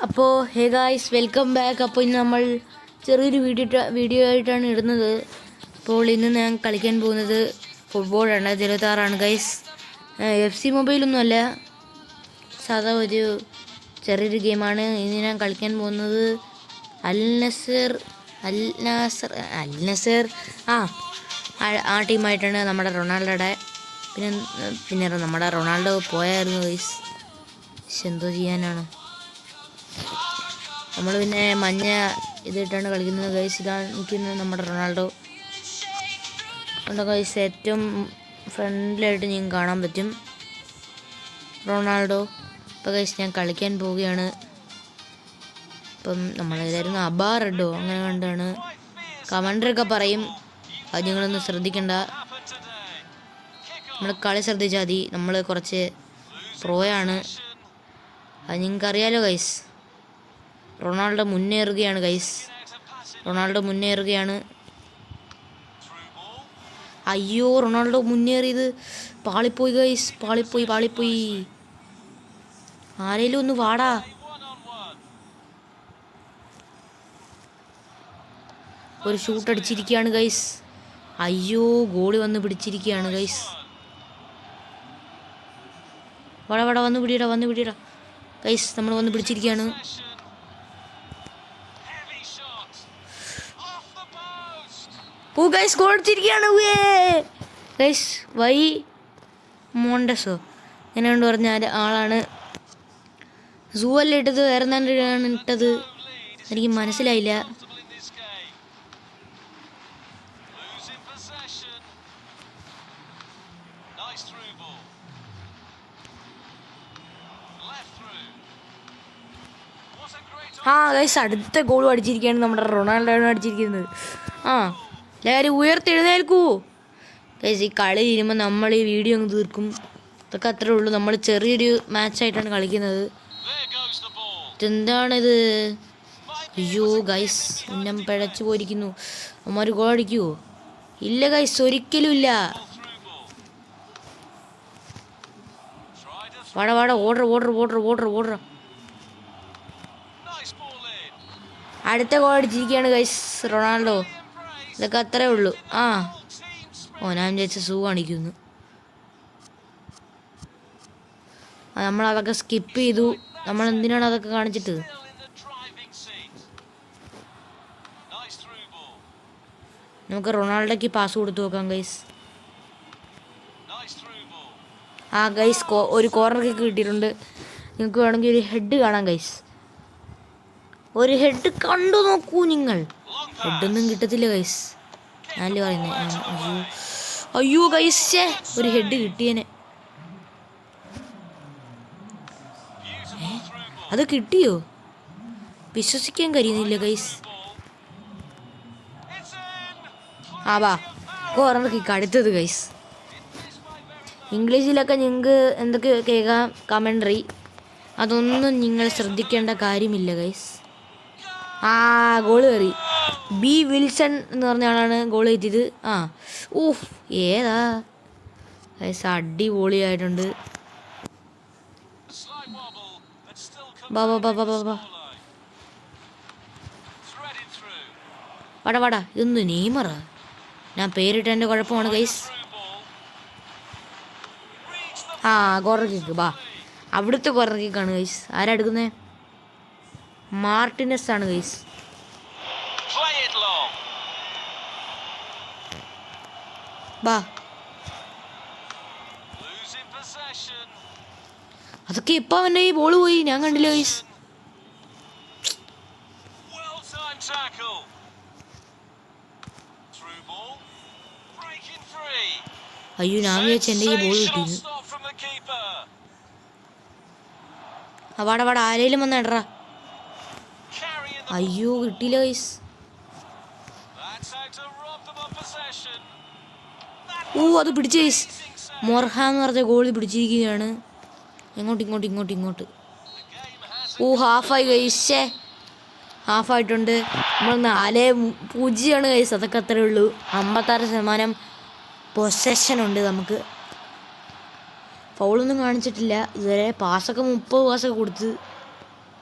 അപ്പോൾ hey guys welcome back. അപ്പോൾ ഇന്ന് നമ്മൾ ചെറിയൊരു വീഡിയോ ആയിട്ടാണ് ഇടുന്നത്. അപ്പോൾ ഇന്ന് ഞാൻ കളിക്കാൻ പോകുന്നത് ഫുട്ബോൾ 2026 ഗൈസ്. FC മൊബൈലൊന്നുമല്ല, സാധാ ഒരു ചെറിയൊരു ഗെയിമാണ്. ഇന്ന് ഞാൻ കളിക്കാൻ പോകുന്നത് അൽ നസർ ആ ടീമായിട്ടാണ്. നമ്മുടെ റൊണാൾഡോയുടെ പിന്നെ നമ്മുടെ റൊണാൾഡോ പോയായിരുന്നു ഗൈസ്. എന്തോ ചെയ്യാനാണ്, നമ്മൾ പിന്നെ മഞ്ഞ ഇതിട്ടാണ് കളിക്കുന്നത് ഗൈസ്. ഇതാണ് നിൽക്കുന്നത് നമ്മുടെ റൊണാൾഡോ ഉണ്ട് ഗൈസ്. ഏറ്റവും ഫ്രണ്ടിലായിട്ട് നിങ്ങൾക്ക് കാണാൻ പറ്റും റൊണാൾഡോ. ഇപ്പോൾ ഗൈസ് ഞാൻ കളിക്കാൻ പോവുകയാണ്. ഇപ്പം നമ്മളേതായിരുന്നു അബാറഡോ അങ്ങനെ കണ്ടാണ് കമൻഡറൊക്കെ പറയും, അത് നിങ്ങളൊന്നും ശ്രദ്ധിക്കണ്ട. നമ്മൾ കളി ശ്രദ്ധിച്ചാൽ മതി. നമ്മൾ കുറച്ച് പ്രോയാണ്, അത് നിങ്ങൾക്കറിയാലോ ഗൈസ്. റൊണാൾഡോ മുന്നേറുകയാണ് ഗൈസ്, റൊണാൾഡോ മുന്നേറുകയാണ്. അയ്യോ, റൊണാൾഡോ മുന്നേറിയത് പാളിപ്പോയി ഗൈസ്, പാളിപ്പോയി. ആരേലും ഒന്ന് വാടാ. ഒരു ഷൂട്ട് അടിച്ചിരിക്കുകയാണ് ഗൈസ്. അയ്യോ, ഗോളി വന്ന് പിടിച്ചിരിക്കുകയാണ് ഗൈസ്. വട വന്ന് പിടിയിടാ ഗൈസ്. നമ്മൾ വന്ന് പിടിച്ചിരിക്കുകയാണ്. ഓ ഗൈസ്, ഗോൾ അടിച്ചിരിക്കുകയാണ് ഗൈസ്. വൈ മോണ്ടസോ അങ്ങനെ കൊണ്ട് പറഞ്ഞ ആളാണ്. സൂ അല്ല ഇട്ടത്, വേറെ എന്താണ് ഇട്ടത് എനിക്ക് മനസ്സിലായില്ല. ഗൈസ്, അടുത്ത ഗോളും അടിച്ചിരിക്കുകയാണ് നമ്മുടെ റൊണാൾഡോയാണ് അടിച്ചിരിക്കുന്നത്. എല്ലാവരും ഉയർത്തെഴുന്നേൽക്കൂ ഗൈസ്. ഈ കളി തീരുമ്പോൾ നമ്മൾ ഈ വീഡിയോ അങ്ങ് തീർക്കും. ഇതൊക്കെ അത്രേ ഉള്ളൂ. നമ്മൾ ചെറിയൊരു മാച്ചായിട്ടാണ് കളിക്കുന്നത്. എന്താണിത്? അയ്യോ ഗൈസ്, ഉന്നം പിഴച്ചു പോയിരിക്കുന്നു. അമ്മ ഗോൾ അടിക്കുമോ? ഇല്ല ഗൈസ്, ഒരിക്കലും ഇല്ല. വാട ഓർഡർ. അടുത്ത ഗോൾ അടിച്ചിരിക്കുകയാണ് ഗൈസ് റൊണാൾഡോ. ഇതൊക്കെ അത്രേ ഉള്ളൂ. ഞാൻ വിചാരിച്ച സൂ കാണിക്കുന്നു. നമ്മളതൊക്കെ സ്കിപ്പ് ചെയ്തു. നമ്മൾ എന്തിനാണ് അതൊക്കെ കാണിച്ചിട്ട്? നമുക്ക് റൊണാൾഡോയ്ക്ക് പാസ് കൊടുത്തു നോക്കാം ഗൈസ്. ഗൈസ്, ഒരു കോർണർ കിക്ക് കിട്ടിയിട്ടുണ്ട്. നിങ്ങൾക്ക് വേണമെങ്കിൽ ഒരു ഹെഡ് കാണാം ഗൈസ്. ഒരു ഹെഡ് കണ്ടു നോക്കൂ നിങ്ങൾ. ഹെഡൊന്നും കിട്ടത്തില്ല ഗൈസ്, ഞാനല്ലേ പറയുന്നത്. അയ്യോ ഗൈസ്, ഒരു ഹെഡ് കിട്ടിയേനെ. അത് കിട്ടിയോ? വിശ്വസിക്കാൻ കഴിയുന്നില്ല ഗൈസ്. വാ, കോർണർ കിക്ക് അടുത്തത് ഗൈസ്. ഇംഗ്ലീഷിലൊക്കെ നിങ്ങൾക്ക് എന്തൊക്കെ കേൾക്കാം കമൻട്രി, അതൊന്നും നിങ്ങൾ ശ്രദ്ധിക്കേണ്ട കാര്യമില്ല ഗൈസ്. ഗോള് കയറി. ബി വിൽസൺ എന്ന് പറഞ്ഞ ആളാണ് ഗോൾ കയറ്റിയത്. ഏതാ ഗൈസ്, അടിപൊളിയായിട്ടുണ്ട്. വാടാ, ഇതൊന്ന് നെയ്മറാ. ഞാൻ പേരിട്ടതിൻ്റെ കുഴപ്പമാണ് ഗൈസ്. Corner kick. അവിടുത്തെ കോർണർ കിക്കാണ് ഗൈസ്. ആരാ എടുക്കുന്നത്? മാർട്ടിനസ് ആണ് ഗൈസ്. അതൊക്കെ ഇപ്പൊ അവൻ്റെ ഈ ബോള് പോയി, ഞാൻ കണ്ടില്ല ഗൈസ്. അയ്യോ, ഞാൻ വിചാരിച്ച എൻ്റെ ഈ ബോൾ കിട്ടിയിരുന്നു. വാടാ, ആരേലും വന്ന് ഇടറാ. അയ്യോ, കിട്ടിയില്ല ഗൈസ്. അത് പിടിച്ച ഗൈസ്. മൊർഹ എന്ന് പറഞ്ഞ ഗോളി പിടിച്ചിരിക്കുകയാണ്. ഇങ്ങോട്ട്. ഹാഫായി ഗൈസ്. ഹാഫായിട്ടുണ്ട്. നമ്മൾ 4-0 ഗൈസ്. അതൊക്കെ അത്രേ ഉള്ളൂ. 56% പൊസഷൻ ഉണ്ട് നമുക്ക്. ഫൗളൊന്നും കാണിച്ചിട്ടില്ല ഇതുവരെ. പാസ്സൊക്കെ 30 പാസ്സൊക്കെ കൊടുത്ത്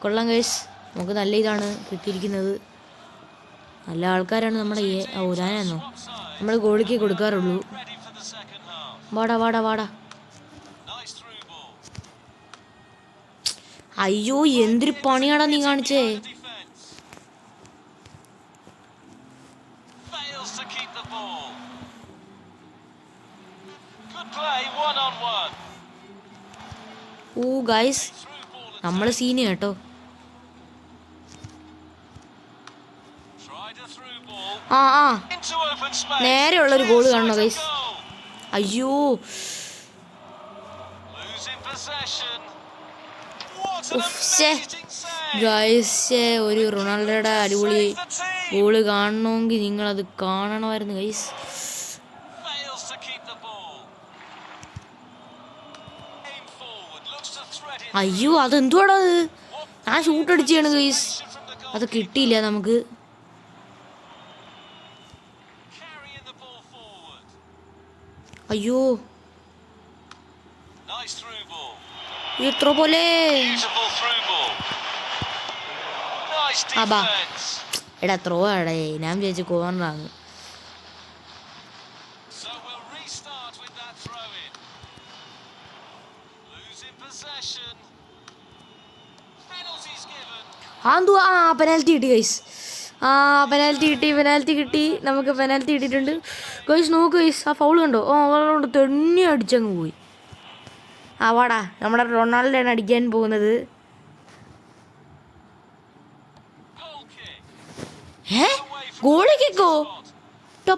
കൊള്ളാം ഗൈസ്, നമുക്ക് നല്ല ഇതാണ് കിട്ടിയിരിക്കുന്നത്. നല്ല ആൾക്കാരാണ് നമ്മുടെ ഞാനെന്നോ നമ്മൾ ഗോളിക്ക് കൊടുക്കാറുള്ളൂ. വാടാ വാടാ വാടാ. അയ്യോ എന്തൊരു പണിയാടാ നീ കാണിച്ചേ. ഓ ഗൈസ്, നമ്മള് സീന് കേട്ടോ. ആ നേരെയുള്ളൊരു ഗോള് കാണണോ ഗൈസ്? അയ്യോ ഗൈസ്, ഒരു റൊണാൾഡോയുടെ അടിപൊളി ഗോള് കാണണമെങ്കിൽ നിങ്ങളത് കാണണമായിരുന്നു ഗൈസ്. അയ്യോ അതെന്തുവാടാ അത്? ഞാൻ ഷൂട്ട് അടിച്ചാണ് ഗൈസ്, അത് കിട്ടിയില്ല നമുക്ക്. അയ്യോ എത്ര പോലെ എടാ ത്രോ ആടേ, ഞാൻ വിചാരിച്ചു കോർണറാണ്. പെനാൽറ്റി കിട്ടി ഗൈസ്. പെനാൽറ്റി കിട്ടി നമുക്ക്. പെനാൽറ്റി കിട്ടിയിട്ടുണ്ട് ഗൈസ്. നോക്ക് ഗൈസ്, ആ ഫൗൾ കണ്ടോ? കൊണ്ട് തെണ്ണി അടിച്ചങ്ങ് പോയി. വാടാ, നമ്മുടെ റൊണാൾഡോയാണ് അടിക്കാൻ പോകുന്നത്. ഗോളിക്കോ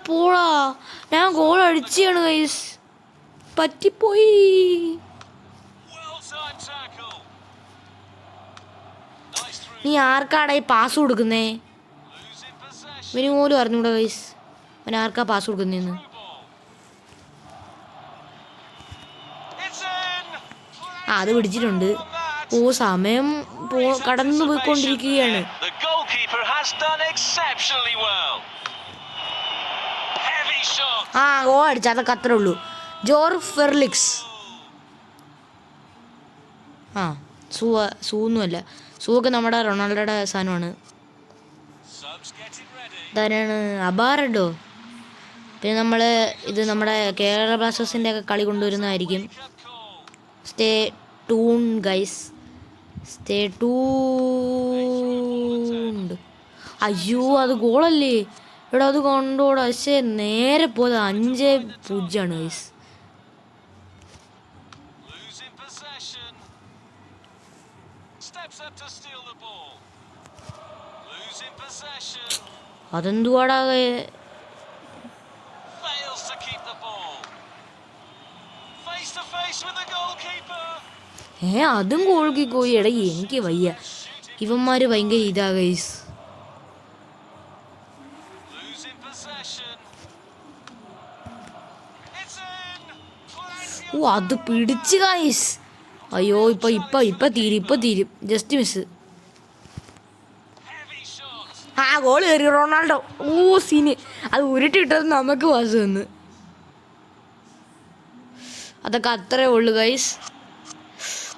പോടാ, ഞാൻ ഗോൾ അടിച്ചാണ് ഗൈസ്, പറ്റിപ്പോയി. നീ ആർക്കാടാ ഈ പാസ് കൊടുക്കുന്നേ? ഇവന് പോലും അറിഞ്ഞൂടാ ഗൈസ്, അവൻ ആർക്കാ പാസ് കൊടുക്കുന്നേന്ന്. അത് പിടിച്ചിട്ടുണ്ട്. സമയം കടന്നു പോയിക്കൊണ്ടിരിക്കുകയാണ്. ഗോൾ അടിച്ച, അതൊക്കെ അത്രേ ഉള്ളൂ. ജോർ ഫെർലിക്സ്. സൂന്നുമല്ല, സൂവൊക്കെ നമ്മുടെ റൊണാൾഡോയുടെ സാധനമാണ്. ഇതാരാണ്? അബാറഡോ. പിന്നെ ഇത് നമ്മുടെ കേരള ബ്ലാസ്റ്റേഴ്സിൻ്റെ ഒക്കെ കളി കൊണ്ടുവരുന്നതായിരിക്കും. Stay tune guys, stay tuned. അയ്യോ അത് ഗോളല്ലേ എടാ, അത് കൊണ്ടോടാ. പക്ഷേ നേരെ പോയത് 5-0 ഗൈസ്. അതെന്തുവാടാ? അതും ഗോൾക്കി പോയി. എടാ എനിക്ക് വയ്യ, ഇവന്മാര് ഭയങ്കര ഇതാ ഗൈസ്. അത് പിടിച്ച് ഗൈസ്. അയ്യോ ഇപ്പൊ തീരും. Just miss. ഗോൾ കയറി റൊണാൾഡോ. സീന്. അത് ഉരുട്ടിട്ടത് നമുക്ക് പാസ് വന്ന്. അതൊക്കെ അത്രേ ഉള്ളു ഗൈസ്.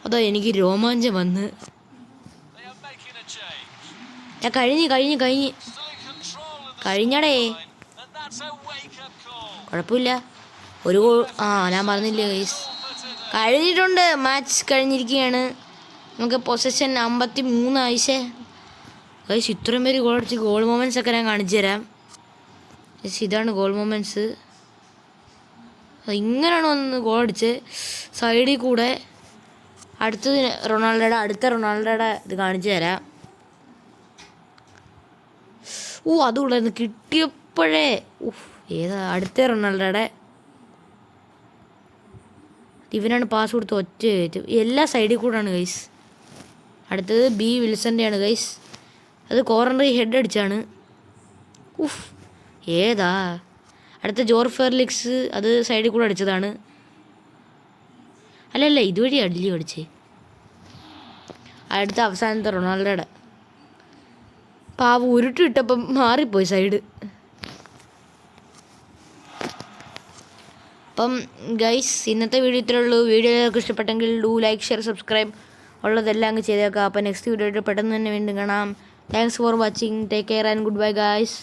അതോ എനിക്ക് രോമാഞ്ചം വന്ന്. കഴിഞ്ഞടേ. കുഴപ്പമില്ല, ഒരു ഗോൾ. ഞാൻ പറഞ്ഞില്ലേ ഗൈസ്, കഴിഞ്ഞിട്ടുണ്ട്. മാച്ച് കഴിഞ്ഞിരിക്കുകയാണ്. നമുക്ക് പൊസഷൻ 53 ആയിഷേ ഗൈസ്. ഇത്രയും പേര് ഗോൾ അടിച്ച് ഗോൾ മൊമെൻറ്റ്സ് ഒക്കെ ഞാൻ കാണിച്ചു തരാം ഗൈസ്. ഇതാണ് ഗോൾ മൊമെൻറ്റ്സ്. ഇങ്ങനെയാണ് ഒന്ന് ഗോൾ അടിച്ച് സൈഡിൽ കൂടെ. അടുത്ത റൊണാൾഡോയുടെ ഇത് കാണിച്ചു തരാം. അതുകൊണ്ടായിരുന്നു കിട്ടിയപ്പോഴേ. അടുത്ത റൊണാൾഡോയുടെ ഇവനാണ് പാസ് കൊടുത്ത് ഒറ്റ കയറ്റും. എല്ലാ സൈഡിൽ കൂടെയാണ് ഗൈസ്. അടുത്തത് ബി വിൽസൻ്റെയാണ് ഗൈസ്. അത് കോർണറിൽ ഹെഡ് അടിച്ചാണ്. അടുത്ത ജോർ ഫെർലിക്സ്, അത് സൈഡിൽ കൂടെ അടിച്ചതാണ്. അല്ലല്ല, ഇതുവഴി അടിച്ചേ. അടുത്ത അവസാനത്തെ റൊണാൾഡോയുടെ പാവ ഉരുട്ടിട്ടപ്പം മാറിപ്പോയി സൈഡ്. അപ്പം ഗൈസ്, ഇന്നത്തെ വീഡിയോ ഇത്രേ ഉള്ളൂ. വീഡിയോ ഇഷ്ടപ്പെട്ടെങ്കിൽ ഡു ലൈക്ക്, ഷെയർ, സബ്സ്ക്രൈബ്. ഉള്ളതെല്ലാം അങ്ങ് ചെയ്തേക്കാം. അപ്പോൾ നെക്സ്റ്റ് വീഡിയോ പെട്ടെന്ന് തന്നെ വീണ്ടും കാണാം. Thanks for watching. Take care and good bye guys.